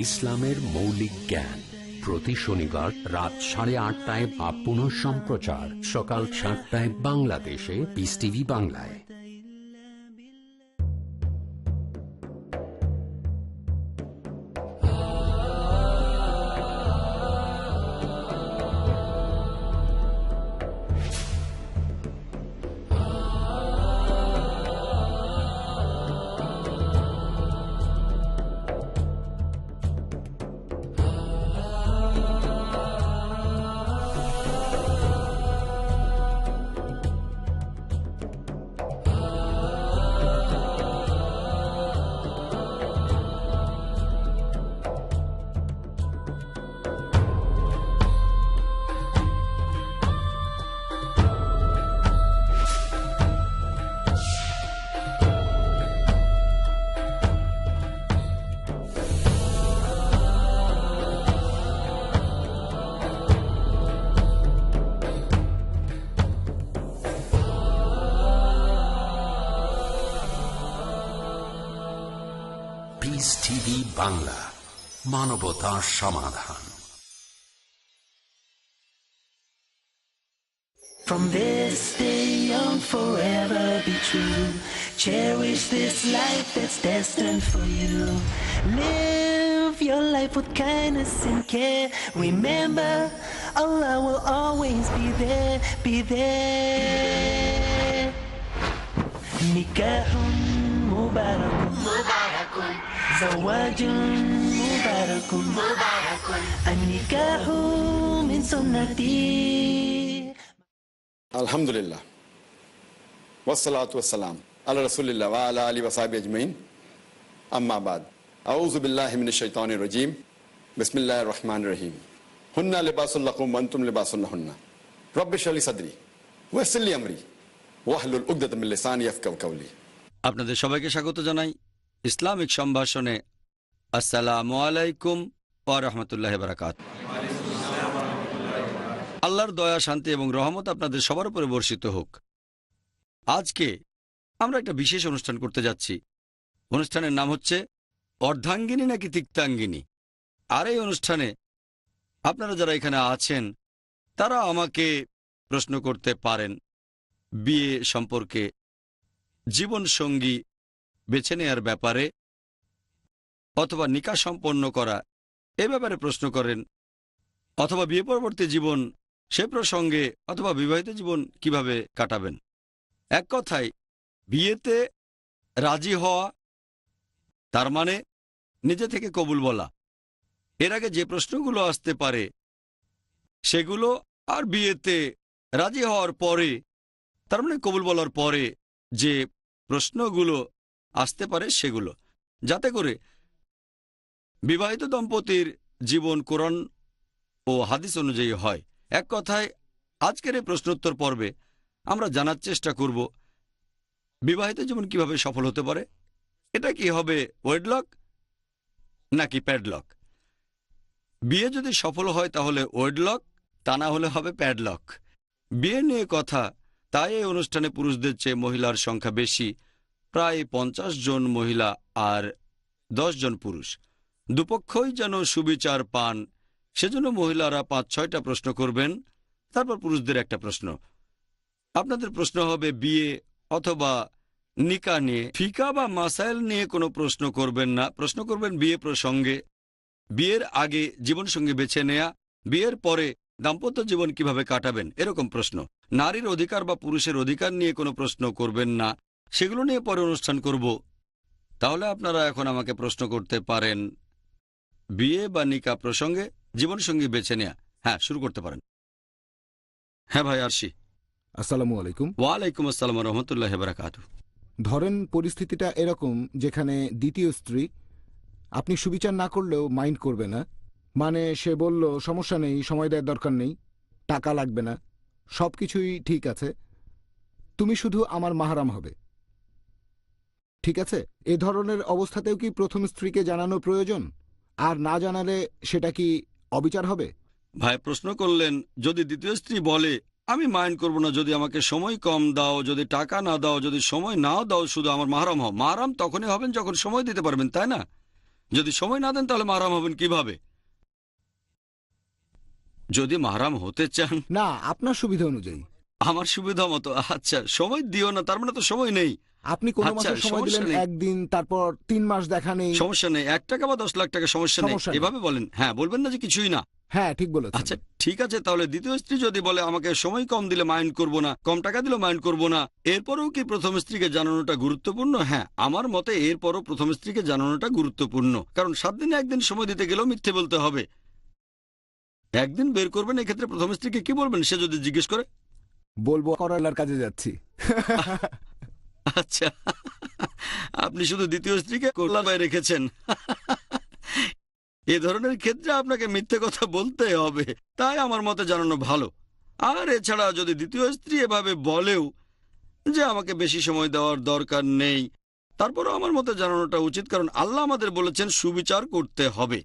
ইসলামের মৌলিক জ্ঞান প্রতি শনিবার রাত 8:30টায় বা পুনঃ সম্প্রচার সকাল 7টায় বাংলাদেশে পিস টিভি বাংলায়। পিস টিভি বাংলা, মানবতার সমাধান। From this day on, forever be true. Cherish this life that's destined for you. Live your life with kindness and care. Remember, Allah will always be there, be there. Nikahun mubarakun, mubarakun. Zawajun mubarakun, mubarakun. An-nikahu min sunnati. আলহামদুলিল্লাহ ওয়াসসালাতু ওয়াসসালাম আলা রাসূলিল্লাহ ওয়া আলা আলিহি ওয়া সাহবিহি আজমাইন, আম্মা বাদ। আউযু বিল্লাহি মিনাশ শাইতানির রাজীম। বিসমিল্লাহির রহমানির রহিম। হুন্না লিবাসুল লাকুম ওয়া আনতুম লিবাসুল লাহুন্না। রব্বি ইশরাহ লি সাদরি ওয়া ইয়াসসির লি আমরি ওয়াহলুল উকদাতাম মিন লিসানি ইয়াফকাহু কাওলি। আপনাদের সবাইকে স্বাগত জানাই ইসলামিক সম্ভাষণে। আসসালামু আলাইকুম ওয়া রাহমাতুল্লাহি ওয়া বারাকাতুহু। আল্লাহর দয়া, শান্তি এবং রহমত আপনাদের সবার উপরে বর্ষিত হোক। আজকে আমরা একটা বিশেষ অনুষ্ঠান করতে যাচ্ছি। অনুষ্ঠানের নাম হচ্ছে অর্ধাঙ্গিনী নাকি তিক্তাঙ্গিনী। আর এই অনুষ্ঠানে আপনারা যারা এখানে আছেন তারা আমাকে প্রশ্ন করতে পারেন বিয়ে সম্পর্কে, জীবনসঙ্গী বেছে নেয়ার ব্যাপারে, অথবা নিকাহ সম্পন্ন করা এ ব্যাপারে প্রশ্ন করেন, অথবা বিয়ে পরবর্তী জীবন সে প্রসঙ্গে, অথবা বিবাহিত জীবন কিভাবে কাটাবেন। এক কথায় বিয়েতে রাজি হওয়া তার মানে নিজে থেকে কবুল বলা। এর আগে যে প্রশ্নগুলো আসতে পারে সেগুলো, আর বিয়েতে রাজি হওয়ার পরে তার মানে কবুল বলার পরে যে প্রশ্নগুলো আসতে পারে সেগুলো, যাতে করে বিবাহিত দম্পতির জীবন কোরআন ও হাদিস অনুযায়ী হয়। এক কথায় আজকের এই প্রশ্নোত্তর পর্বে আমরা জানার চেষ্টা করব বিবাহিত জীবন কিভাবে সফল হতে পারে। এটা কি হবে ওয়েডলক নাকি প্যাডলক? বিয়ে যদি সফল হয় তাহলে ওয়েডলক, তা না হলে হবে প্যাডলক। বিয়ে নিয়ে কথা, তাই এই অনুষ্ঠানে পুরুষদের চেয়ে মহিলার সংখ্যা বেশি, প্রায় 50 জন মহিলা আর 10 জন পুরুষ। দুপক্ষই যেন সুবিচার পান সেজন্য মহিলারা 5-6টা প্রশ্ন করবেন, তারপর পুরুষদের একটা প্রশ্ন। আপনাদের প্রশ্ন হবে বিয়ে অথবা নিকাহ নিয়ে। ফিকা বা মাসাইল নিয়ে কোনো প্রশ্ন করবেন না, প্রশ্ন করবেন বিয়ে প্রসঙ্গে, বিয়ের আগে জীবনসঙ্গী বেছে নেয়া, বিয়ের পরে দাম্পত্য জীবন কিভাবে কাটাবেন এরকম প্রশ্ন। নারীর অধিকার বা পুরুষের অধিকার নিয়ে কোনো প্রশ্ন করবেন না, সেগুলো নিয়ে পরে অনুষ্ঠান করব। তাহলে আপনারা এখন আমাকে প্রশ্ন করতে পারেন বিয়ে বা নিকাহ প্রসঙ্গে, জীবনসঙ্গী বেছে নেয়া। হ্যাঁ, শুরু করতে পারেন। হ্যাঁ ভাই আরশি। আসসালামু আলাইকুম। ওয়ালাইকুম আসসালাম ওয়া রাহমাতুল্লাহি ওয়া বারাকাতুহু। ধরেন পরিস্থিতিটা এরকম যেখানে দ্বিতীয় স্ত্রী, আপনি সুবিচার না করলেও মাইন্ড করবে না, মানে সে বলল সমস্যা নেই, সময় দেওয়ার দরকার নেই, টাকা লাগবে না, সব কিছুই ঠিক আছে, তুমি শুধু আমার মাহরাম হবে। ঠিক আছে, এ ধরনের অবস্থাতেও কি প্রথম স্ত্রীকে জানানো প্রয়োজন? আর না জানালে সেটা কি অবিচার হবে? ভাই প্রশ্ন করলেন যদি দ্বিতীয় স্ত্রী বলে আমি মাইন্ড করব না যদি আমাকে সময় কম দাও, যদি টাকা না দাও, যদি সময় নাও দাও, শুধু আমার মাহরাম হও। মাহরাম তখনই হবেন যখন সময় দিতে পারবেন, তাই না? যদি সময় না দেন তাহলে মাহরাম হবেন কিভাবে? যদি মাহরাম হতে চান না, আপনার সুবিধা অনুযায়ী। আমার সুবিধা মতো। আচ্ছা, সময় দিও না তার মানে তো সময় নেই। আপনি কোনো আচ্ছা, মাসে সময় সমস্যা দিলেন নেই। একদিন, তারপর 3 মাস দেখা নেই। সমস্যা নেই, 1 টাকা বা 10 লাখ টাকা সমস্যা নেই, সমস্যা নেই। এভাবে বলেন। হ্যাঁ, বলবেন না যে কিছুই না। হ্যাঁ, ঠিক বলেছেন। আচ্ছা ঠিক আছে, তাহলে দ্বিতীয় স্ত্রী যদি বলে আমাকে সময় কম দিলে মাইন্ড করব না, কম টাকা দিলে মাইন্ড করব না, এরপরেও কি প্রথম স্ত্রীকে জানানোটা গুরুত্বপূর্ণ? হ্যাঁ, আমার মতে এরপরও প্রথম স্ত্রীকে জানানোটা গুরুত্বপূর্ণ, কারণ 7 দিনে একদিন সময় দিতে গেলেও মিথ্যে বলতে হবে। একদিন বের করবেন, এক্ষেত্রে প্রথম স্ত্রীকে কি বলবেন সে যদি জিজ্ঞেস করে? বলবো করলার কাজে যাচ্ছি। আচ্ছা, আপনি শুধু দ্বিতীয় স্ত্রীকে কল্যাণে রেখেছেন। এ ধরনের ক্ষেত্রে আপনাকে মিথ্যে কথা বলতে হবে, তাই আমার মতে জানানো ভালো। আর এছাড়া যদি দ্বিতীয় স্ত্রী এভাবে বলেও যে আমাকে বেশি সময় দেওয়ার দরকার নেই, তারপরও আমার মতে জানানোটা উচিত, কারণ আল্লাহ আমাদের বলেছেন সুবিচার করতে হবে।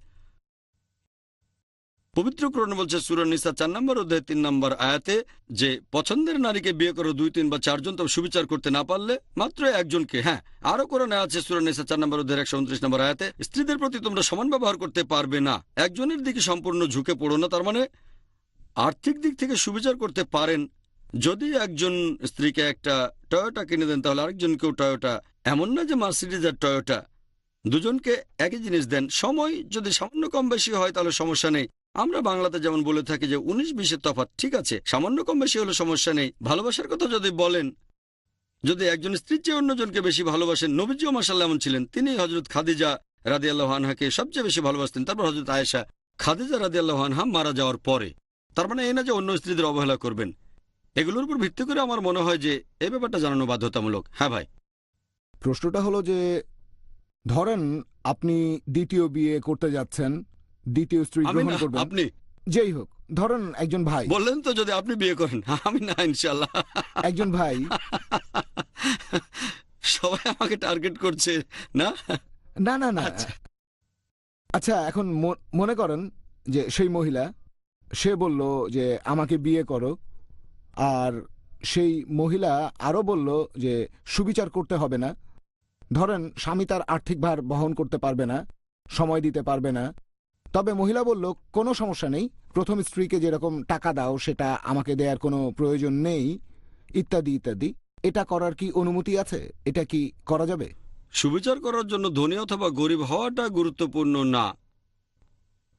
পবিত্র কোরআন বলছে সূরা নিসা 4 নম্বর অধ্যায় 3 নম্বর আয়াতে যে পছন্দের নারীকে বিয়ে করো 2, 3 বা 4 জন, তবে সুবিচার করতে না পারলে মাত্র একজনকে। হ্যাঁ, আরো কোরআনে আছে সূরা নিসা 4 নম্বর অধ্যায় 129 নম্বর আয়াতে স্ত্রীদের প্রতি তোমরা সমান ব্যবহার করতে পারবে না, একজনের দিকে সম্পূর্ণ ঝুঁকে পড়ো না। তার মানে আর্থিক দিক থেকে সুবিচার করতে পারেন। যদি একজন স্ত্রীকে একটা টয়োটা কিনে দেন তাহলে আরেকজনকেও টয়োটা, এমন না যে মার্সিডিজ আর টয়োটা, দুজনকে একই জিনিস দেন। সময় যদি সামান্য কম বেশি হয় তাহলে সমস্যা নেই। আমরা বাংলাতে যেমন বলে থাকি যে 19-20 তফাৎ, ঠিক আছে, সামান্য কম বেশি হলে সমস্যা নেই। ভালোবাসার কথা যদি বলেন, যদি একজন স্ত্রীর চেয়ে অন্যজনকে বেশি ভালোবাসেন, নবীজিও মাশাআল্লাহ এমন ছিলেন। তিনি হযরত খাদিজা রাদিয়াল্লাহু আনহাকে সবচেয়ে বেশি ভালোবাসতেন, তারপর হযরত আয়েশা, খাদিজা রাদিয়াল্লাহু আনহা মারা যাওয়ার পরে। তার মানে এই না যে অন্য স্ত্রীদের অবহেলা করবেন। এগুলোর উপর ভিত্তি করে আমার মনে হয় যে এই ব্যাপারটা জানানো বাধ্যতামূলক। হ্যাঁ ভাই। প্রশ্নটা হলো যে ধরেন আপনি দ্বিতীয় বিয়ে করতে যাচ্ছেন, দ্বিতীয় স্ত্রী আমি গ্রহণ না, করবেন, আপনি যেই হোক, ধরেন একজন ভাই, বললেন তো যদি আপনি বিয়ে করেন, আমি না ইনশাআল্লাহ। একজন ভাই সবাই আমাকে টার্গেট করছে না। না না না, আচ্ছা এখন মনে করেন যে সেই মহিলা, সে বলল যে আমাকে বিয়ে করো, আর সেই মহিলা আরো বলল যে সুবিচার করতে হবে না। ধরেন স্বামী তার আর্থিক ভার বহন করতে পারবে না, সময় দিতে পারবে না, তবে মহিলা বলল কোনো সমস্যা নেই, প্রথম স্ত্রীকে যেরকম টাকা দাও সেটা আমাকে দেওয়ার কোনো প্রয়োজন নেই, ইত্যাদি ইত্যাদি। এটা করার কি অনুমতি আছে? এটা কি করা যাবে? সুবিচার করার জন্য ধনী অথবা গরিব হওয়াটা গুরুত্বপূর্ণ না।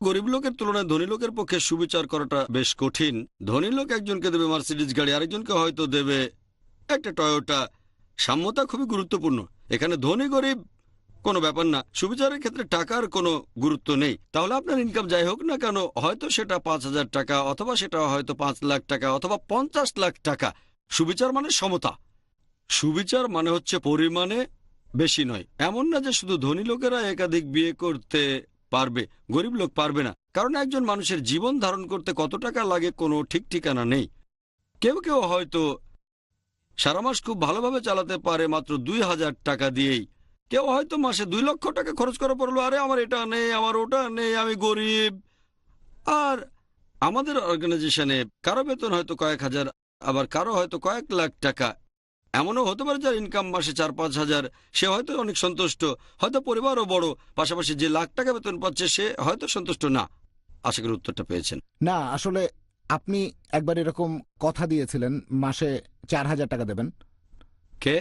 গরিব লোকের তুলনায় ধনী লোকের পক্ষে সুবিচার করাটা বেশ কঠিন। ধনী লোক একজনকে দেবে মার্সিডিজ গাড়ি, আরেকজনকে হয়তো দেবে একটা টয়োটা। সাম্যতা খুবই গুরুত্বপূর্ণ। এখানে ধনী গরিব কোনো ব্যাপার না, সুবিচারের ক্ষেত্রে টাকার কোনো গুরুত্ব নেই। তাহলে আপনার ইনকাম যাই হোক না কেন, হয়তো সেটা 5,000 টাকা, অথবা সেটা হয়তো 5 লাখ টাকা, অথবা 50 লাখ টাকা। সুবিচার মানে সমতা। সুবিচার মানে হচ্ছে পরিমাণে বেশি নয়। এমন না যে শুধু ধনী লোকেরা একাধিক বিয়ে করতে পারবে, গরিব লোক পারবে না, কারণ একজন মানুষের জীবন ধারণ করতে কত টাকা লাগে কোনো ঠিক ঠিকানা নেই। কেউ কেউ হয়তো সারা মাস খুব ভালোভাবে চালাতে পারে মাত্র 2,000 টাকা দিয়েই। কেউ হয়তো মাসে 2 লক্ষ টাকা খরচ করা পড়লো, আরে আমার এটা নেই, আমার ওটা নেই, আমি গরিব। আর আমাদের অর্গানাইজেশনে কারো বেতন হয়তো কয়েক হাজার, আবার কারো হয়তো কয়েক লাখ টাকা। এমনও হতে পারে যার ইনকাম মাসে 4-5 হাজার, সে হয়তো অনেক সন্তুষ্ট, হয়তো পরিবারও বড়, পাশাপাশি যে লাখ টাকা বেতন পাচ্ছে সে হয়তো সন্তুষ্ট না। আশা করি উত্তরটা পেয়েছেন। না, আসলে আপনি একবার এরকম কথা দিয়েছিলেন মাসে 4,000 টাকা দেবেন। কে?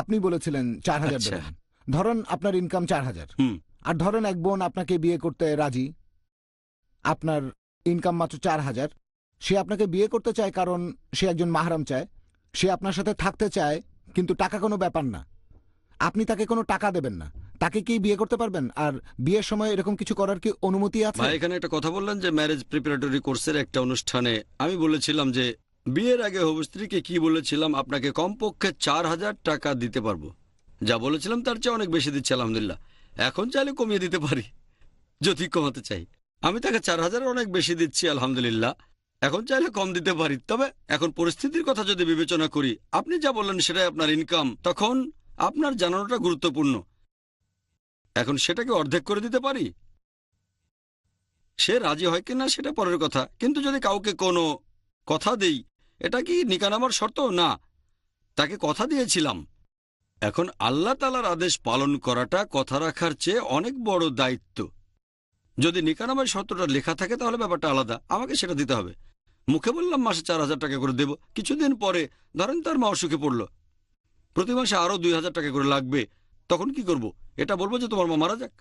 আপনি বলেছিলেন 4,000 আচ্ছা। দেবেন। ধরেন আপনার ইনকাম 4,000, হুম। আর ধরেন এক বোন আপনাকে বিয়ে করতে রাজি, আপনার ইনকাম মাত্র 4,000। সে আপনাকে বিয়ে করতে চায় কারণ সে একজন মাহরাম চায়, সে আপনার সাথে থাকতে চায়, কিন্তু টাকা কোনো ব্যাপার না। আপনি তাকে কোনো টাকা দেবেন না, তাকে কি বিয়ে করতে পারবেন? আর বিয়ের সময় এরকম কিছু করার কি অনুমতি আছে? ভাই, এখানে একটা কথা বললেন যে ম্যারেজ প্রিপারেটরি কোর্সের একটা অনুষ্ঠানে আমি বলেছিলাম যে বিয়ের আগে হবু স্ত্রীকে কি বলেছিলাম, আপনাকে কমপক্ষে 4,000 টাকা দিতে পারবো। যা বলেছিলাম তার চেয়ে অনেক বেশি দিচ্ছি আলহামদুলিল্লাহ। এখন চাইলে কমিয়ে দিতে পারি যদি কমাতে চাই। আমি তাকে 4,000 অনেক বেশি দিচ্ছি আলহামদুলিল্লাহ, এখন চাইলে কম দিতে পারি। তবে এখন পরিস্থিতির কথা যদি বিবেচনা করি, আপনি যা বললেন সেটাই আপনার ইনকাম, তখন আপনার জানানোটা গুরুত্বপূর্ণ। এখন সেটাকে অর্ধেক করে দিতে পারি, সে রাজি হয় কিনা সেটা পরের কথা। কিন্তু যদি কাউকে কোনো কথা দেই, এটা কি নিকানামার শর্ত? না, তাকে কথা দিয়েছিলাম এখন আল্লাহ তাআলার আদেশ পালন করাটা কথা রাখার চেয়ে অনেক বড় দায়িত্ব। যদি নিকানামার শর্তটা লেখা থাকে তাহলে ব্যাপারটা আলাদা, আমাকে সেটা দিতে হবে। মুখে বললাম মাসে 4,000 টাকা করে দেব, কিছুদিন পরে ধরেন তার মা অসুখে পড়ল, প্রতি মাসে আরো 2,000 টাকা করে লাগবে, তখন কি করব? এটা বলবো যে তোমার মা মারা যাক?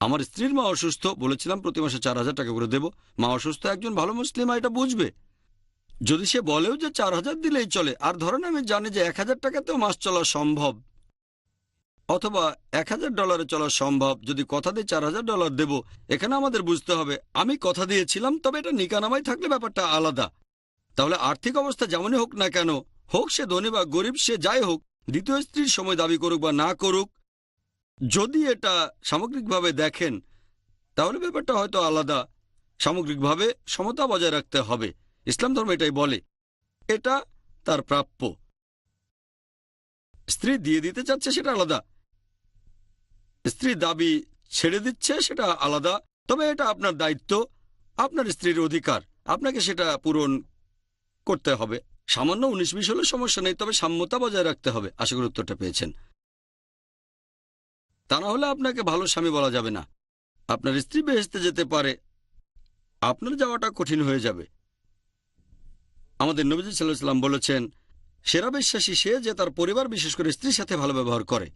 আমার স্ত্রীর মা অসুস্থ, বলেছিলাম প্রতি মাসে 4,000 টাকা করে দেব, মা অসুস্থ, একজন ভালো মুসলিমা এটা বুঝবে। যদি সে বলেও যে 4,000 দিলেই চলে, আর ধরেন আমি জানি যে 1,000 টাকাতেও মাস চলা সম্ভব, অথবা $1,000 চলা সম্ভব, যদি কথা দিয়ে $4,000 দেব, এখানে আমাদের বুঝতে হবে আমি কথা দিয়েছিলাম, তবে এটা নিকানামায় থাকলে ব্যাপারটা আলাদা। তাহলে আর্থিক অবস্থা যেমনই হোক না কেন, হোক সে ধনী বা গরিব, সে যাই হোক, দ্বিতীয় স্ত্রীর সময় দাবি করুক বা না করুক, যদি এটা সামগ্রিকভাবে দেখেন তাহলে ব্যাপারটা হয়তো আলাদা। সামগ্রিকভাবে সমতা বজায় রাখতে হবে, ইসলাম ধর্ম এটাই বলে, এটা তার প্রাপ্য। স্ত্রী দিয়ে দিতে চাচ্ছে সেটা আলাদা, স্ত্রী দাবি ছেড়ে দিচ্ছে সেটা আলাদা, তবে এটা আপনার দায়িত্ব, আপনার স্ত্রীর অধিকার, আপনাকে সেটা পূরণ করতে হবে। সামান্য 19-20 হলে সমস্যা নেই, তবে সাম্যতা বজায় রাখতে হবে। আশা করি উত্তরটা পেয়েছেন। তা না হলে আপনাকে ভালো স্বামী বলা যাবে না। আপনার স্ত্রী বেহেশতে যেতে পারে, আপনার যাওয়াটা কঠিন হয়ে যাবে। আমাদের নবীজি সাল্লাল্লাহু আলাইহি ওয়াসাল্লাম বলেছেন, সেরা বিশ্বাসী সে যে তার পরিবার বিশেষ করে স্ত্রীর সাথে ভালো ব্যবহার করে।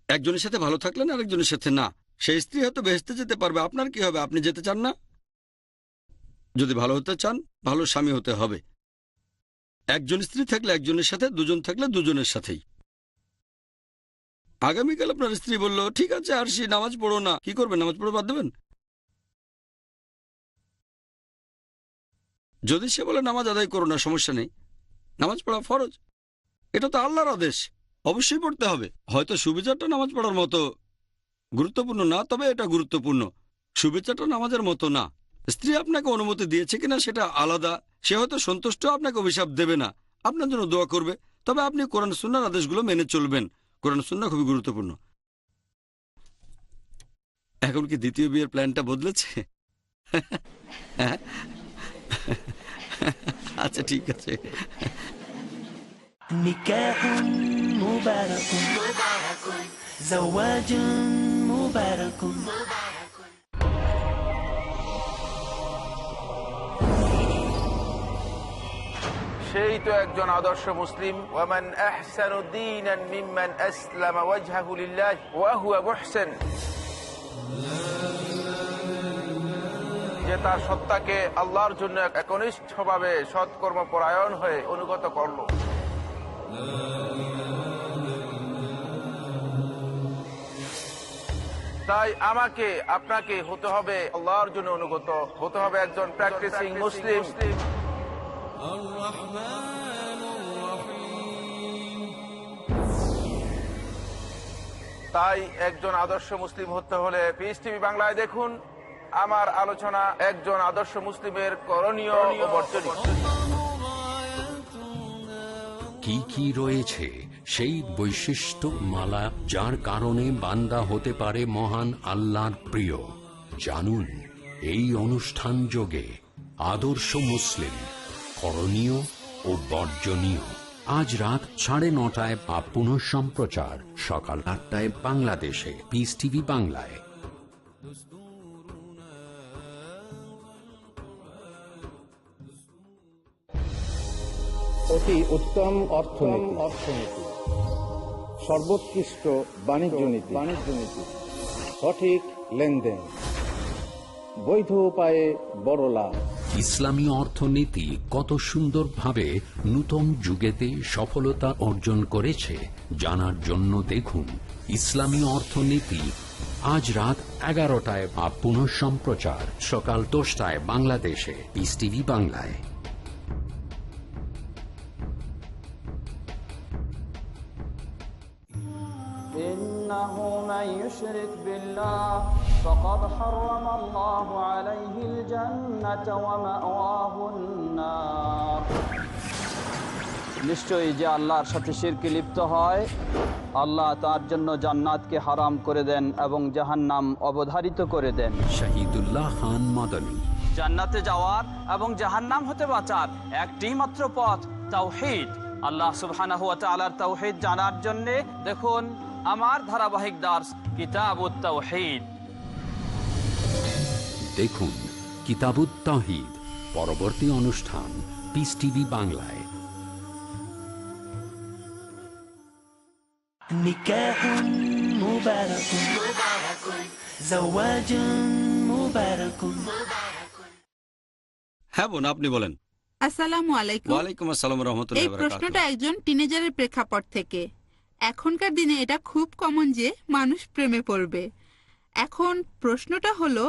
একজনের সাথে ভালো থাকলেন আরেকজনের সাথে না, সেই স্ত্রী হয়তো বেহেশতে যেতে পারবে, আপনার কি হবে? আপনি যেতে চান না? যদি ভালো হতে চান, ভালো স্বামী হতে হবে। একজন স্ত্রী থাকলে একজনের সাথে, দুজন থাকলে দুজনের সাথেই। আগামীকাল আপনার স্ত্রী বলল, ঠিক আছে আর সে নামাজ পড়ো না, কি করবেন? নামাজ পড়ো বাদ দেবেন? যদি সে বলে নামাজ আদায় করো না, সমস্যা নেই, নামাজ পড়া ফরজ, এটা তো আল্লাহর আদেশ, অবশ্যই পড়তে হবে। হয়তো সুবিচারটা নামাজ পড়ার মতো গুরুত্বপূর্ণ না, তবে এটা গুরুত্বপূর্ণ। সুবিচারটা নামাজের মতো না। স্ত্রী আপনাকে অনুমতি দিয়েছে কিনা সেটা আলাদা, সে হয়তো সন্তুষ্ট, আপনাকে অভিশাপ দেবে না, আপনার জন্য দোয়া করবে, তবে আপনি কোরআন সুন্নাহর আদেশগুলো মেনে চলবেন। কোরআন সুন্নাহ খুবই গুরুত্বপূর্ণ। এখন কি দ্বিতীয় বিয়ের প্ল্যানটা বদলেছে? আচ্ছা ঠিক আছে। নিকাহুন মুবারাকুন জাওয়াজুন মুবারাকুন। সেই তো একজন আদর্শ মুসলিম। ওয়ামান আহসানু দীনান মিম্মান আসলামা ওয়াজহাহু লিল্লাহি ওয়া হুয়া মুহসিন, যে তার সত্তাকে আল্লাহর জন্য একনিষ্ঠভাবে সৎকর্মপরায়ণ হয়ে অনুগত করলো। তাই আমাকে আপনাকে হতে হবে আল্লাহর জন্য অনুগত, হতে হবে একজন প্র্যাকটিসিং মুসলিম। তাই একজন আদর্শ মুসলিম হতে হলে পিস টিভি বাংলায় দেখুন আমার আলোচনা, একজন আদর্শ মুসলিমের করণীয় ও বর্জনীয়। কি কি রয়েছে সেই বৈশিষ্ট্য মালা যার কারণে বান্দা হতে পারে মহান আল্লাহর প্রিয়? জানুন এই অনুষ্ঠান যোগে আদর্শ মুসলিম, করণীয় ও বর্জনীয়। আজ রাত 9:30 বা পুনঃ সম্প্রচার সকাল 8টায় বাংলাদেশে পিস টিভি বাংলায়। অতি উত্তম অর্থনীতি, সর্বোৎকৃষ্ট বাণিজ্য নীতি, সঠিক লেনদেন, বৈধ উপায়ে বড় লাভ। ইসলামী অর্থনীতি কত সুন্দরভাবে নূতন যুগেতে সফলতা অর্জন করেছে জানার জন্য দেখুন ইসলামী অর্থনীতি, আজ রাত 11টায় বা পুনঃ সম্প্রচার সকাল 10টায় বাংলাদেশে পিস টিভি বাংলায়। إنه من يشرك بالله فقد حرم الله عليه الجنة ومأواه النار। নিশ্চয়ই যে আল্লাহর সাথে শিরকে লিপ্ত হয়, আল্লাহ তার জন্য জান্নাতকে হারাম করে দেন এবং জাহান্নাম অবধারিত করে দেন। শহীদুল্লাহ খান মাদানী। জান্নাতে যাওয়ার এবং জাহান্নাম হতে বাঁচার একটি মাত্র পথ, তাওহীদ। আল্লাহ সুবহানাহু ওয়া তাআলার তাওহীদ জানার জন্য দেখুন আমার ধারাবাহিক দার্স কিতাবুত তাওহীদ। দেখুন কিতাবুত তাওহীদ পরবর্তী অনুষ্ঠান পিস টিভি বাংলায়। نكاح مبارك زواج مبارك হ্যাঁ বোন, আপনি বলেন। আসসালামু আলাইকুম। ওয়ালাইকুম আসসালাম রহমতুল্লাহ এই ওয়া প্রশ্নটা বারাকাতুহু। একজন টিনেজারের প্রেক্ষাপট থেকে। এখনকার দিনে এটা খুব কমন যে মানুষ প্রেমে পড়বে। এখন প্রশ্নটা হলো,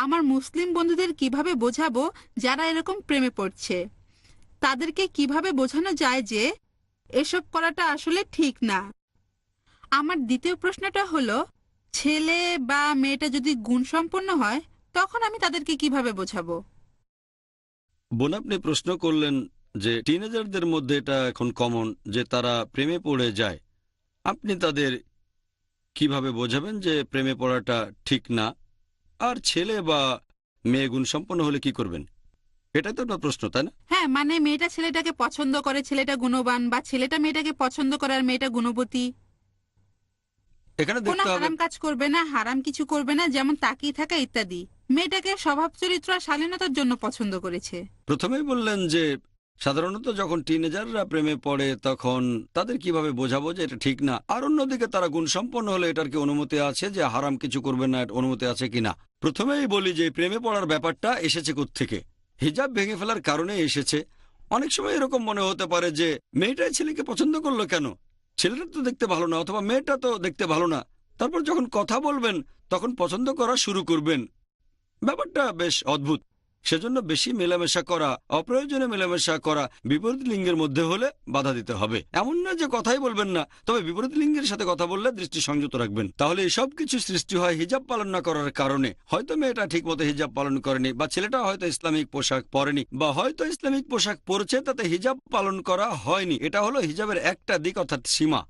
আমার মুসলিম বন্ধুদের কিভাবে বোঝাবো যারা এরকম প্রেমে পড়ছে? তাদেরকে কিভাবে বোঝানো যায় যে এসব করাটা আসলে ঠিক না? আমার দ্বিতীয় প্রশ্নটা হলো, ছেলে বা মেয়েটা যদি গুণসম্পন্ন হয় তখন আমি তাদেরকে কিভাবে বোঝাবো? বোন, আপনি প্রশ্ন করলেন যে টিনেজারদের মধ্যে এটা এখন কমন যে তারা প্রেমে পড়ে যায়। আপনি তাদের কিভাবে বোঝাবেন যে প্রেমে পড়াটা ঠিক না, আর ছেলে বা মেয়ে গুণসম্পন্ন হলে কি করবেন? এটাই তো আপনার প্রশ্ন, তাই না? হ্যাঁ, মানে মেয়েটা ছেলেটাকে পছন্দ করে, ছেলেটা গুণবান, বা ছেলেটা মেয়েটাকে পছন্দ করে আর মেয়েটা গুণবতী। এখানে কোনো দেখতে হবে হারাম কাজ করবে না, হারাম কিছু করবে না, যেমন তাকিয়ে থাকা ইত্যাদি। মেয়েটাকে স্বভাব চরিত্র আর শালীনতার জন্য পছন্দ করেছে। প্রথমেই বললেন যে সাধারণত যখন টিনেজাররা প্রেমে পড়ে তখন তাদের কিভাবে বোঝাবো যে এটা ঠিক না, আর অন্যদিকে তারা গুণসম্পন্ন হলে এটার কি অনুমতি আছে, যে হারাম কিছু করবে না, এর অনুমতি আছে কিনা। প্রথমেই বলি যে প্রেমে পড়ার ব্যাপারটা এসেছে কোত্থেকে। হিজাব ভেঙে ফেলার কারণে এসেছে। অনেক সময় এরকম মনে হতে পারে যে মেয়েটাই ছেলেকে পছন্দ করলো কেন, ছেলেটা তো দেখতে ভালো না, অথবা মেয়েটা তো দেখতে ভালো না। তারপর যখন কথা বলবেন তখন পছন্দ করা শুরু করবেন। ব্যাপারটা বেশ অদ্ভুত। সেজন্য বেশি মেলামেশা করা, অপ্রয়োজনে মেলামেশা করা বিপরীত লিঙ্গের মধ্যে হলে বাধা দিতে হবে। এমন না যে কথাই বলবেন না, তবে বিপরীত লিঙ্গের সাথে কথা বললে দৃষ্টি সংযত রাখবেন। তাহলে এসব কিছু সৃষ্টি হয় হিজাব পালন না করার কারণে। হয়তো মেয়েটা ঠিক মতো হিজাব পালন করেনি, বা ছেলেটা হয়তো ইসলামিক পোশাক পরেনি, বা হয়তো ইসলামিক পোশাক পরেছে তাতে হিজাব পালন করা হয়নি। এটা হলো হিজাবের একটা দিক, অর্থাৎ সীমা।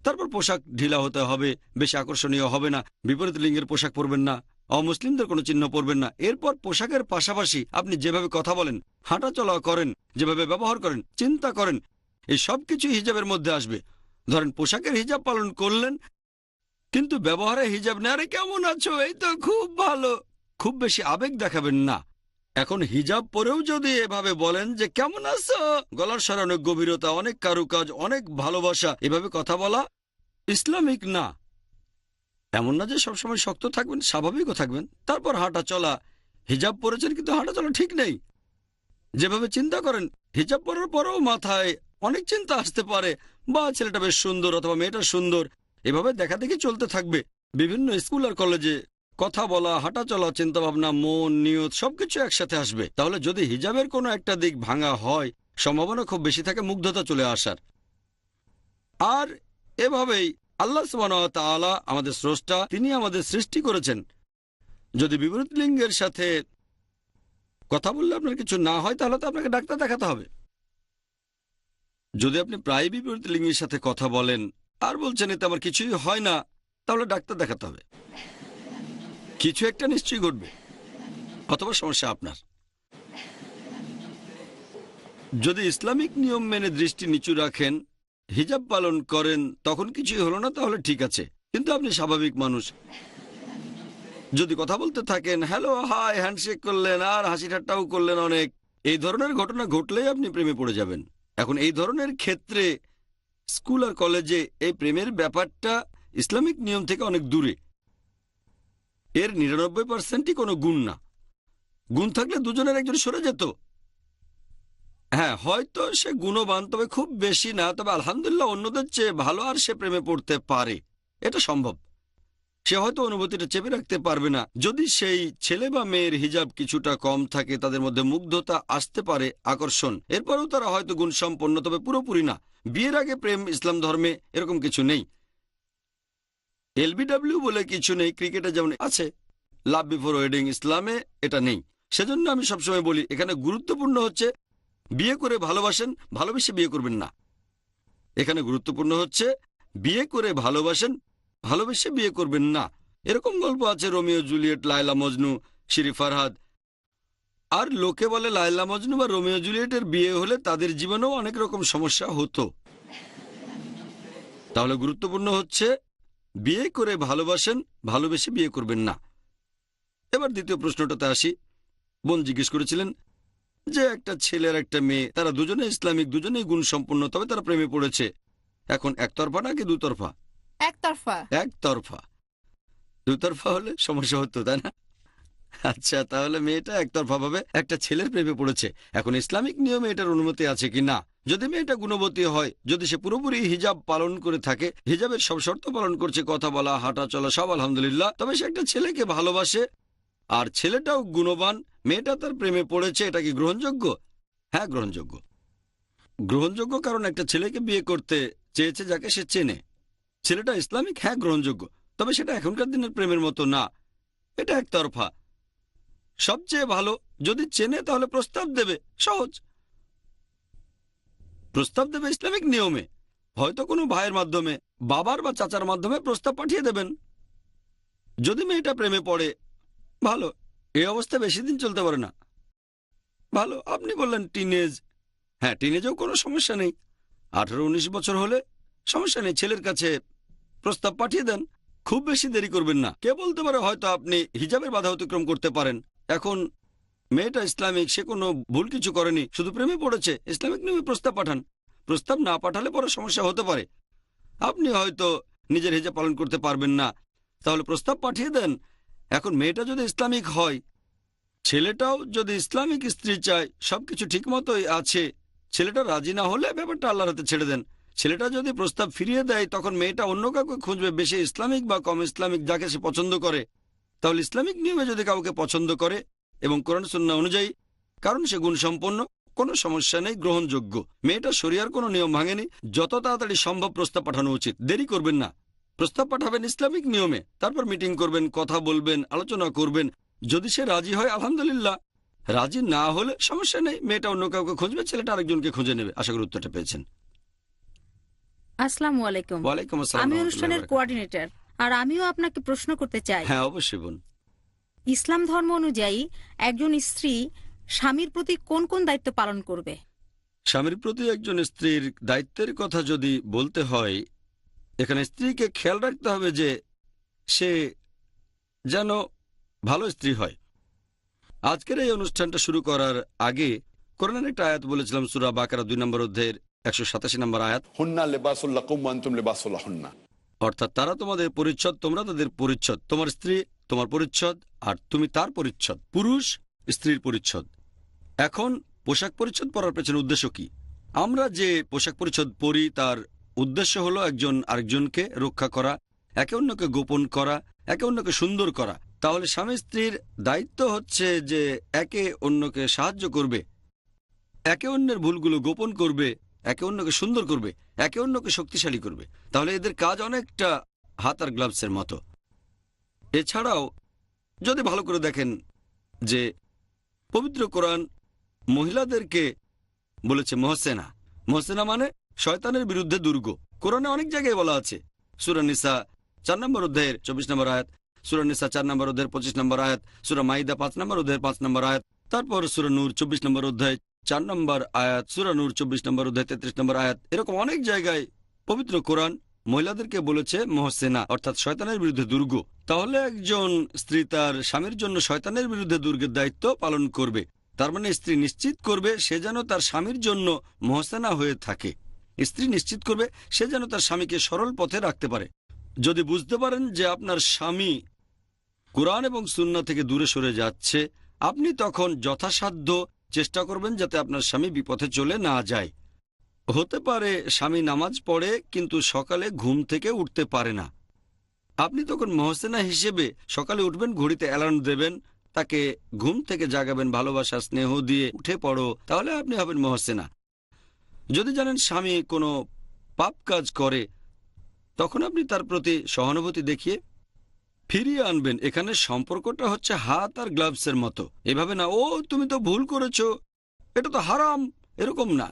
তারপর পোশাক ঢিলা হতে হবে, বেশি আকর্ষণীয় হবে না, বিপরীত লিঙ্গের পোশাক পরবেন না, অমুসলিমদের কোনো চিহ্ন পরবেন না। এরপর পোশাকের পাশাপাশি আপনি যেভাবে কথা বলেন, হাঁটা চলা করেন, যেভাবে ব্যবহার করেন, চিন্তা করেন, এই সব কিছু হিজাবের মধ্যে আসবে। ধরেন পোশাকের হিজাব পালন করলেন, কিন্তু ব্যবহারে হিজাব নেই। আরে কেমন আছো, এই তো খুব ভালো। খুব বেশি আবেগ দেখাবেন না। এখন হিজাব পরেও যদি এভাবে বলেন যে কেমন আছো, গলার স্বরে অনেক গভীরতা, অনেক কারুকাজ, অনেক ভালোবাসা, এভাবে কথা বলা ইসলামিক না। এমন না যে সবসময় শক্ত থাকবেন, স্বাভাবিকও থাকবেন। তারপর হাঁটা চলা, হিজাব পরেছেন কিন্তু হাঁটা চলা ঠিক নেই। যেভাবে চিন্তা করেন, হিজাব পরার পরেও মাথায় অনেক চিন্তা আসতে পারে, বা ছেলেটা বেশ সুন্দর অথবা মেয়েটা সুন্দর, এভাবে দেখা দেখি চলতে থাকবে। বিভিন্ন স্কুল আর কলেজে কথা বলা, হাঁটা চলা, চিন্তা ভাবনা, মন, নিয়ত সবকিছু একসাথে আসবে। তাহলে যদি হিজাবের কোনো একটা দিক ভাঙা হয়, সম্ভাবনা খুব বেশি থাকে মুগ্ধতা চলে আসার। আর এভাবেই আল্লাহ সুবহানাহু ওয়া তাআলা আমাদের স্রষ্টা, তিনি আমাদের সৃষ্টি করেছেন। যদি বিপরীত লিঙ্গের সাথে কথা বললে আপনার কিছু না হয়, তাহলে তো আপনাকে ডাক্তার দেখাতে হবে। যদি আপনি প্রায় বিপরীত লিঙ্গের সাথে কথা বলেন আর বলছেন এতে আমার কিছুই হয় না, তাহলে ডাক্তার দেখাতে হবে। কিছু একটা নিশ্চয়ই ঘটবে, অথবা সমস্যা আপনার। যদি ইসলামিক নিয়ম মেনে দৃষ্টি নিচু রাখেন, হিজাব পালন করেন, তখন কিছুই হলো না, তাহলে ঠিক আছে। কিন্তু আপনি স্বাভাবিক মানুষ, যদি কথা বলতে থাকেন, হ্যালো হাই হ্যান্ডশেক করলেন আর হাসি ঠাট্টাও করলেন অনেক, এই ধরনের ঘটনা ঘটলেই আপনি প্রেমে পড়ে যাবেন। এখন এই ধরনের ক্ষেত্রে স্কুল আর কলেজে এই প্রেমের ব্যাপারটা ইসলামিক নিয়ম থেকে অনেক দূরে। এর 99%ই কোনো গুণ না। গুণ থাকলে দুজনের একজন সরে যেত। হ্যাঁ, হয়তো সে গুণবান, তবে খুব বেশি না, তবে আলহামদুলিল্লাহ অন্যদের চেয়ে ভালো, আর সে প্রেমে পড়তে পারে, এটা সম্ভব। সে হয়তো অনুভূতিটা চেপে রাখতে পারবে না। যদি সেই ছেলে বা মেয়ের হিজাব কিছুটা কম থাকে, তাদের মধ্যে মুগ্ধতা আসতে পারে, আকর্ষণ। এরপরেও তারা হয়তো গুণসম্পন্ন, তবে পুরোপুরি না। বিয়ের আগে প্রেম ইসলাম ধর্মে এরকম কিছু নেই। LBW বলে কিছু নেই, ক্রিকেটে যেমন আছে লাভ বিফোর ওয়েডিং, ইসলামে এটা নেই। সেজন্য আমি সবসময় বলি, এখানে গুরুত্বপূর্ণ হচ্ছে বিয়ে করে ভালোবাসেন, ভালোবেসে বিয়ে করবেন না। এখানে গুরুত্বপূর্ণ হচ্ছে বিয়ে করে ভালোবাসেন, ভালোবেসে বিয়ে করবেন না। এরকম গল্প আছে Romeo Juliet, Laila Majnu, Siri Farhad. আর লোকে বলে লায়লা মজনু বা রোমিও জুলিয়েটের বিয়ে হলে তাদের জীবনেও অনেক রকম সমস্যা হতো। তাহলে গুরুত্বপূর্ণ হচ্ছে বিয়ে করে ভালোবাসেন, ভালোবেসে বিয়ে করবেন না। এবার দ্বিতীয় প্রশ্নটাতে আসি। বোন জিজ্ঞেস করেছিলেন যে একটা ছেলে আর একটা মেয়ে, তারা দুজনে ইসলামিক, দুজনেই গুণসম্পন্ন, তবে তারা প্রেমে পড়েছে। এখন একতরফা নাকি দুতরফা? একতরফা। একতরফা। দুতরফা হলে সমস্যা হতো, তাই না? আচ্ছা, তাহলে মেয়েটা একতরফা ভাবে একটা ছেলের প্রেমে পড়েছে। এখন ইসলামিক নিয়মে এটার অনুমতি আছে কি না? যদি মেয়েটা গুণবতী হয়, যদি সে পুরোপুরি হিজাব পালন করে থাকে, হিজাবের সব শর্ত পালন করছে, কথা বলা, হাঁটা চলা সব আলহামদুলিল্লাহ, তবে সে একটা ছেলেকে ভালোবাসে আর ছেলেটাও গুণবান, মেয়েটা তার প্রেমে পড়েছে, এটা কি গ্রহণযোগ্য? হ্যাঁ, গ্রহণযোগ্য। গ্রহণযোগ্য কারণ একটা ছেলেকে বিয়ে করতে চেয়েছে যাকে সে চেনে। ছেলেটা ইসলামিক, হ্যাঁ গ্রহণযোগ্য, তবে সেটা এখনকার দিনের প্রেমের মতো না, এটা একতরফা। সবচেয়ে ভালো যদি চেনে তাহলে প্রস্তাব দেবে, সহজ। প্রস্তাব দেবে ইসলামিক নিয়মে, হয়তো কোনো ভাইয়ের মাধ্যমে, বাবার বা চাচার মাধ্যমে প্রস্তাব পাঠিয়ে দেবেন। যদি মেয়েটা প্রেমে পড়ে, ভালো, এই অবস্থা বেশি দিন চলতে পারে না, ভালো। আপনি বললেন টিনেজ, হ্যাঁ টিনেজেও কোনো সমস্যা নেই। 18-19 বছর হলে সমস্যা নেই, ছেলের কাছে প্রস্তাব পাঠিয়ে দেন, খুব বেশি দেরি করবেন না। কে বলতে পারে হয়তো আপনি হিজাবের বাধা অতিক্রম করতে পারেন। এখন মেয়েটা ইসলামিক, সে কোনো ভুল কিছু করেনি, শুধু প্রেমে পড়েছে, ইসলামিক নিয়মে প্রস্তাব পাঠান। প্রস্তাব না পাঠালে পরে সমস্যা হতে পারে। আপনি হয়তো নিজের হিজাব পালন করতে পারবেন না, তাহলে প্রস্তাব পাঠিয়ে দেন। এখন মেয়েটা যদি ইসলামিক হয়, ছেলেটাও যদি ইসলামিক স্ত্রী চায়, সবকিছু ঠিক মতোই আছে, ছেলেটা রাজি না হলে ব্যাপারটা আল্লাহর হাতে ছেড়ে দেন। ছেলেটা যদি প্রস্তাব ফিরিয়ে দেয়, তখন মেয়েটা অন্য কাউকে খুঁজবে, বেশি ইসলামিক বা কম ইসলামিক, যাকে সে পছন্দ করে। তাহলে ইসলামিক নিয়মে যদি কাউকে পছন্দ করে এবং কোরআন সুন্নাহ অনুযায়ী, কারণ সে গুণসম্পন্ন, কোনো সমস্যা নেই, গ্রহণযোগ্য। মেয়েটা শরিয়ার কোনো নিয়ম ভাঙেনি, যত তাড়াতাড়ি সম্ভব প্রস্তাব পাঠানো উচিত, দেরি করবেন না। প্রস্তাব পাঠাবেন ইসলামিক নিয়মে, তারপর মিটিং করবেন, কথা বলবেন, আলোচনা করবেন। যদি সে রাজি হয় আলহামদুলিল্লাহ, রাজি না হলে সমস্যা নেই, মেয়েটা অন্য কাউকে খুঁজবে, ছেলেটা আরেকজনকে খুঁজে নেবে। আশা করি উত্তরটা পেয়েছেন। আসসালামু আলাইকুম। ওয়ালাইকুম আসসালাম। আমি অনুষ্ঠানের কোঅর্ডিনেটর, আর আমিও আপনাকে প্রশ্ন করতে চাই। হ্যাঁ অবশ্যই বোন। ইসলাম ধর্ম অনুযায়ী একজন স্ত্রী স্বামীর প্রতি কোন কোন দায়িত্ব পালন করবে? স্বামীর প্রতি একজন স্ত্রীর দায়িত্বের কথা যদি বলতে হয়, এখানে স্ত্রীকে খেয়াল রাখতে হবে যে সে যেন ভালো স্ত্রী হয়। আজকের এই অনুষ্ঠানটা শুরু করার আগে কোরআনের একটা আয়াত বলেছিলাম, সূরা বাকারা 2 নম্বর অধ্যায়ের 187 নম্বর আয়াত, হুন্না লেবাসুল লাকুম ওয়া আনতুম লিবাসুল লাহুন্না। অর্থাৎ তারা তোমাদের পরিচ্ছদ, তোমরা তাদের পরিচ্ছদ। তোমার স্ত্রী তোমার পরিচ্ছদ আর তুমি তার পরিচ্ছদ। পুরুষ স্ত্রীর পরিচ্ছদ। এখন পোশাক পরিচ্ছদ পরার পেছনে উদ্দেশ্য কি? আমরা যে পোশাক পরিচ্ছদ পরি তার উদ্দেশ্য হলো একজন আরেকজনকে রক্ষা করা, একে অন্যকে গোপন করা, একে অন্যকে সুন্দর করা। তাহলে স্বামী স্ত্রীর দায়িত্ব হচ্ছে যে একে অন্যকে সাহায্য করবে, একে অন্যের ভুলগুলো গোপন করবে, একে অন্যকে সুন্দর করবে, একে অন্যকে শক্তিশালী করবে। তাহলে এদের কাজ অনেকটা হাত আর গ্লাভসের মতো। এছাড়াও যদি ভালো করে দেখেন যে পবিত্র কোরআন মহিলাদেরকে বলেছে মহসেনা। মহসেনা মানে শয়তানের বিরুদ্ধে দুর্গ। কোরআনে অনেক জায়গায় বলা আছে। সূরা নিসা 4 নম্বর অধ্যায়ের 24 নম্বর আয়াত, সূরা নিসা 4 নম্বর অধ্যায়ের 25 নম্বর আয়াত, সূরা মাইদা 5 নম্বর অধ্যায়ের 5 নম্বর আয়াত, তারপর সূরা নূর 24 নম্বর অধ্যায় 4 নম্বর আয়াত, সূরা নূর 24 নম্বর অধ্যায় 33 নম্বর আয়াত। এরকম অনেক জায়গায় পবিত্র কোরআন মহিলাদেরকে বলেছে মহসেনা, অর্থাৎ শয়তানের বিরুদ্ধে দুর্গ। তাহলে একজন স্ত্রী তার স্বামীর জন্য শয়তানের বিরুদ্ধে দুর্গের দায়িত্ব পালন করবে। তার মানে স্ত্রী নিশ্চিত করবে সে যেন তার স্বামীর জন্য মহসেনা হয়ে থাকে। স্ত্রী নিশ্চিত করবে সে যেন তার স্বামীকে সরল পথে রাখতে পারে। যদি বুঝতে পারেন যে আপনার স্বামী কোরআন এবং সুন্নাহ থেকে দূরে সরে যাচ্ছে, আপনি তখন যথাসাধ্য চেষ্টা করবেন যাতে আপনার স্বামী বিপথে চলে না যায়। হতে পারে স্বামী নামাজ পড়ে কিন্তু সকালে ঘুম থেকে উঠতে পারে না। আপনি তখন মহসেনা হিসেবে সকালে উঠবেন, ঘড়িতে অ্যালার্ম দেবেন, তাকে ঘুম থেকে জাগাবেন, ভালোবাসা স্নেহ দিয়ে উঠে পড়ো, তাহলে আপনি হবেন মহসেনা। যদি জানেন স্বামী কোনো পাপ কাজ করে, তখন আপনি তার প্রতি সহানুভূতি দেখিয়ে ফিরিয়ে আনবেন। এখানে সম্পর্কটা হচ্ছে হাত আর গ্লাভসের মতো। এভাবে না, ও তুমি তো ভুল করেছো, এটা তো হারাম, এরকম না।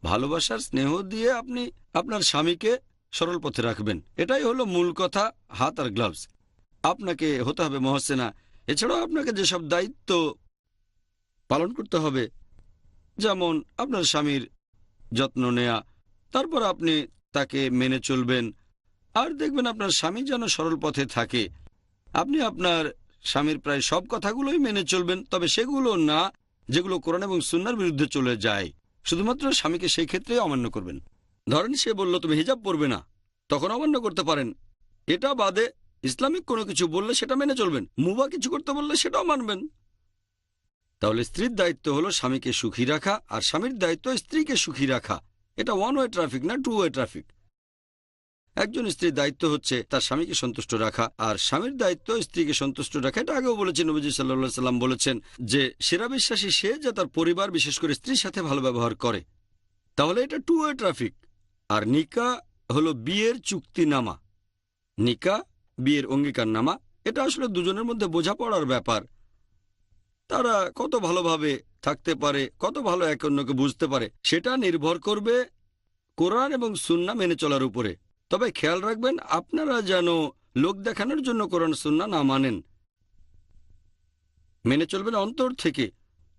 ভালোবাসার স্নেহ দিয়ে আপনি আপনার স্বামীকে সরল পথে রাখবেন। এটাই হলো মূল কথা, হাত আর গ্লাভস। আপনাকে হতে হবে মহসেনা। এছাড়াও আপনাকে যেসব দায়িত্ব পালন করতে হবে। যেমন আপনার স্বামীর যত্ন নেয়া, তারপর আপনি তাকে মেনে চলবেন। আর দেখবেন আপনার স্বামী যেন সরল পথে থাকে। আপনি আপনার স্বামীর প্রায় সব কথাগুলোই মেনে চলবেন, তবে সেগুলো না যেগুলো কোরআন এবং সুন্নাহর বিরুদ্ধে চলে যায়। শুধুমাত্র স্বামীকে সেই ক্ষেত্রে অমান্য করবেন। ধরেন সে বলল তুমি হিজাব পরবে না, তখন অমান্য করতে পারেন। এটা বাদে ইসলামিক কোনো কিছু বললে সেটা মেনে চলবেন। মুবা কিছু করতে বললে সেটাও মানবেন। তাহলে স্ত্রীর দায়িত্ব হলো স্বামীকে সুখী রাখা, আর স্বামীর দায়িত্ব স্ত্রীকে সুখী রাখা। এটা ওয়ান ওয়ে ট্রাফিক না, টু ওয়ে ট্রাফিক। একজন স্ত্রীর দায়িত্ব হচ্ছে তার স্বামীকে সন্তুষ্ট রাখা, আর স্বামীর দায়িত্ব স্ত্রীকে সন্তুষ্ট রাখা। এটা আগেও বলেছেন, নবীজি সাল্লাল্লাহু আলাইহি সাল্লাম বলেছেন যে সেরা বিশ্বাসী সে যে তার পরিবার বিশেষ করে স্ত্রীর সাথে ভালো ব্যবহার করে। তাহলে এটা টু ওয়ে ট্রাফিক। আর নিকা হলো বিয়ের চুক্তিনামা। নিকা বিয়ের অঙ্গীকারনামা। এটা আসলে দুজনের মধ্যে বোঝাপড়ার ব্যাপার। তারা কত ভালোভাবে থাকতে পারে, কত ভালো একে অন্যকে বুঝতে পারে, সেটা নির্ভর করবে কোরআন এবং সুন্নাহ মেনে চলার উপরে। তবে খেয়াল রাখবেন আপনারা যেন লোক দেখানোর জন্য কোরআন সুন্নাহ না মানেন। মেনে চলবেন অন্তর থেকে।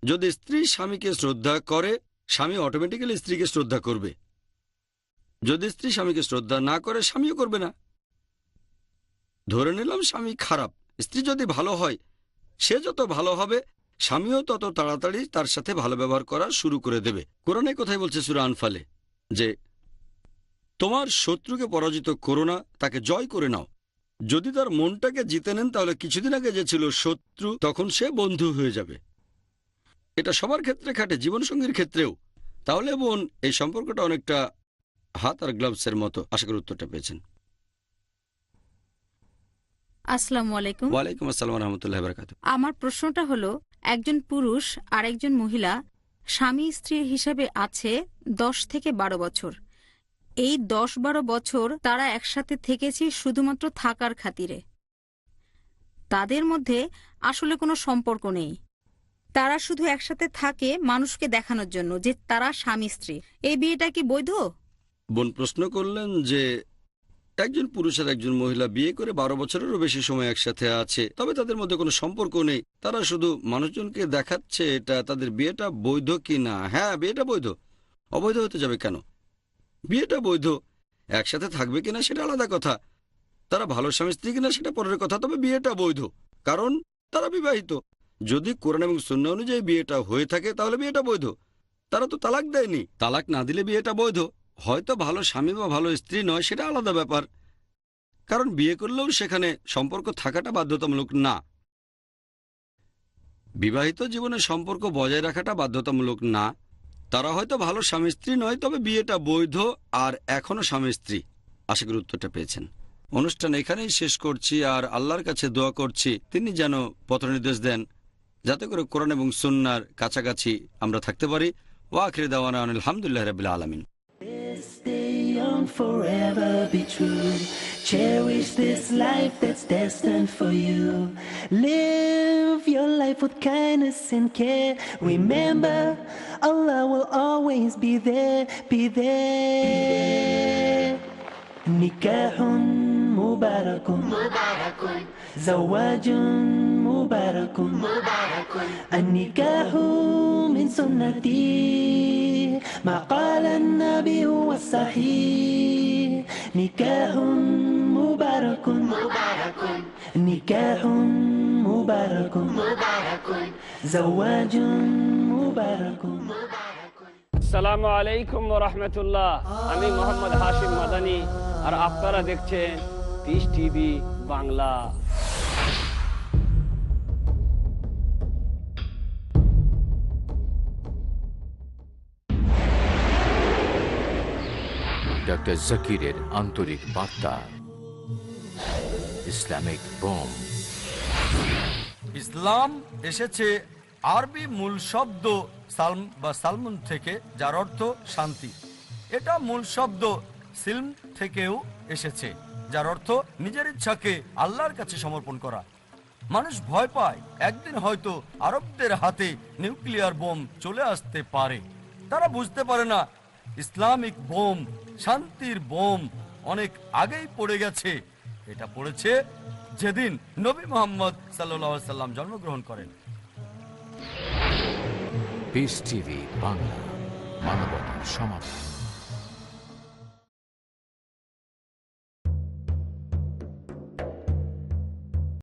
যদি স্ত্রী স্বামীকে শ্রদ্ধা করে, স্বামী অটোমেটিক্যালি স্ত্রীকে শ্রদ্ধা করবে। যদি স্ত্রী স্বামীকে শ্রদ্ধা না করে, স্বামীও করবে না। ধরে নিলাম স্বামী খারাপ, স্ত্রী যদি ভালো হয়, সে যত ভালো হবে স্বামীও তত তাড়াতাড়ি তার সাথে ভালো ব্যবহার করা শুরু করে দেবে। কোরআনে কথাই বলছে সূরা আনফালে যে তোমার শত্রুকে পরাজিত করো না, তাকে জয় করে নাও। যদি তার মনটাকে জিতে নেন, তাহলে কিছুদিন আগে যে ছিল শত্রু, তখন সে বন্ধু হয়ে যাবে। এটা সবার ক্ষেত্রে খাটে, জীবনসঙ্গীর ক্ষেত্রেও। তাহলে বোন, এই সম্পর্কটা অনেকটা হাত আর গ্লাভসের মতো। আশা করি উত্তরটা পেয়েছেন। আসসালামু আলাইকুম। ওয়ালাইকুম আসসালাম ওয়া রাহমাতুল্লাহি ওয়া বারাকাতুহু। আমার প্রশ্নটা হলো, একজন পুরুষ আর একজন মহিলা স্বামী স্ত্রীর হিসেবে আছে 10 থেকে 12 বছর। এই 10-12 বছর তারা একসাথে থেকেছে শুধুমাত্র থাকার খাতিরে। তাদের মধ্যে আসলে কোনো সম্পর্ক নেই। তারা শুধু একসাথে থাকে মানুষকে দেখানোর জন্য যে তারা স্বামী স্ত্রী। এই বিয়েটা কি বৈধ? বোন প্রশ্ন করলেন যে একজন পুরুষ আর একজন মহিলা বিয়ে করে 12 বছরেরও বেশি সময় একসাথে আছে, তবে তাদের মধ্যে কোনো সম্পর্ক নেই। তারা শুধু মানুষজনকে দেখাচ্ছে এটা তাদের বিয়েটা বৈধ কি না। হ্যাঁ, বিয়েটা বৈধ। অবৈধ হতে যাবে কেন? বিয়েটা বৈধ। একসাথে থাকবে কিনা সেটা আলাদা কথা। তারা ভালো স্বামী স্ত্রী কিনা সেটা পরের কথা। তবে বিয়েটা বৈধ, কারণ তারা বিবাহিত। যদি কোরআন এবং সুন্নাহ অনুযায়ী বিয়েটা হয়ে থাকে তাহলে বিয়েটা বৈধ। তারা তো তালাক দেয়নি। তালাক না দিলে বিয়েটা বৈধ। হয়তো ভালো স্বামী বা ভালো স্ত্রী নয়, সেটা আলাদা ব্যাপার। কারণ বিয়ে করলেও সেখানে সম্পর্ক থাকাটা বাধ্যতামূলক না। বিবাহিত জীবনে সম্পর্ক বজায় রাখাটা বাধ্যতামূলক না। তারা হয়তো ভালো স্বামী স্ত্রী নয়, তবে বিয়েটা বৈধ আর এখনো স্বামী স্ত্রী। আশা করি উত্তরটা পেয়েছেন। অনুষ্ঠান এখানেই শেষ করছি, আর আল্লাহর কাছে দোয়া করছি তিনি যেন পথনির্দেশ দেন যাতে করে কোরআন এবং সুন্নাহর কাছাকাছি আমরা থাকতে পারি। ওয়া আখিরু দাওয়ানা আলহামদুলিল্লাহি রাব্বিল আলামিন। Stay young, forever be true. Cherish this life that's destined for you. Live your life with kindness and care. Remember, Allah will always be there, be there. Nikahun mubarakun, zawajun mubarakun, النكاح من سنتي ما قال النبي هو الصحيح نكاح مبارك نكاح مبارك زواج مبارك আসসালামু আলাইকুম ওয়া রাহমাতুল্লাহ। আমি মোহাম্মদ হাশিম মাদানী, আর আপনারা দেখছেন piece TV Bangla. Doctor জাকিরের আন্তরিক বার্তা। Islamic bomb. ইসলাম এসেছে আরবি মূল শব্দ সালম বা সালমুন থেকে, যার অর্থ শান্তি। এটা মূল শব্দ সিলম থেকেও এসেছে, যার অর্থ নিজের ইচ্ছাকে আল্লাহর কাছে সমর্পণ করা। মানুষ ভয় পায় একদিন হয়তো আরবদের হাতে নিউক্লিয়ার বোম চলে আসতে পারে। তারা বুঝতে পারে না ইসলামিক বোম, শান্তির বোম অনেক আগেই পড়ে গেছে। এটা পড়েছে যেদিন নবী মুহাম্মদ সাল্লাল্লাহু আলাইহি সাল্লাম জন্মগ্রহণ করেন। পিস টিভি বাংলা, মানবতার সমাধান।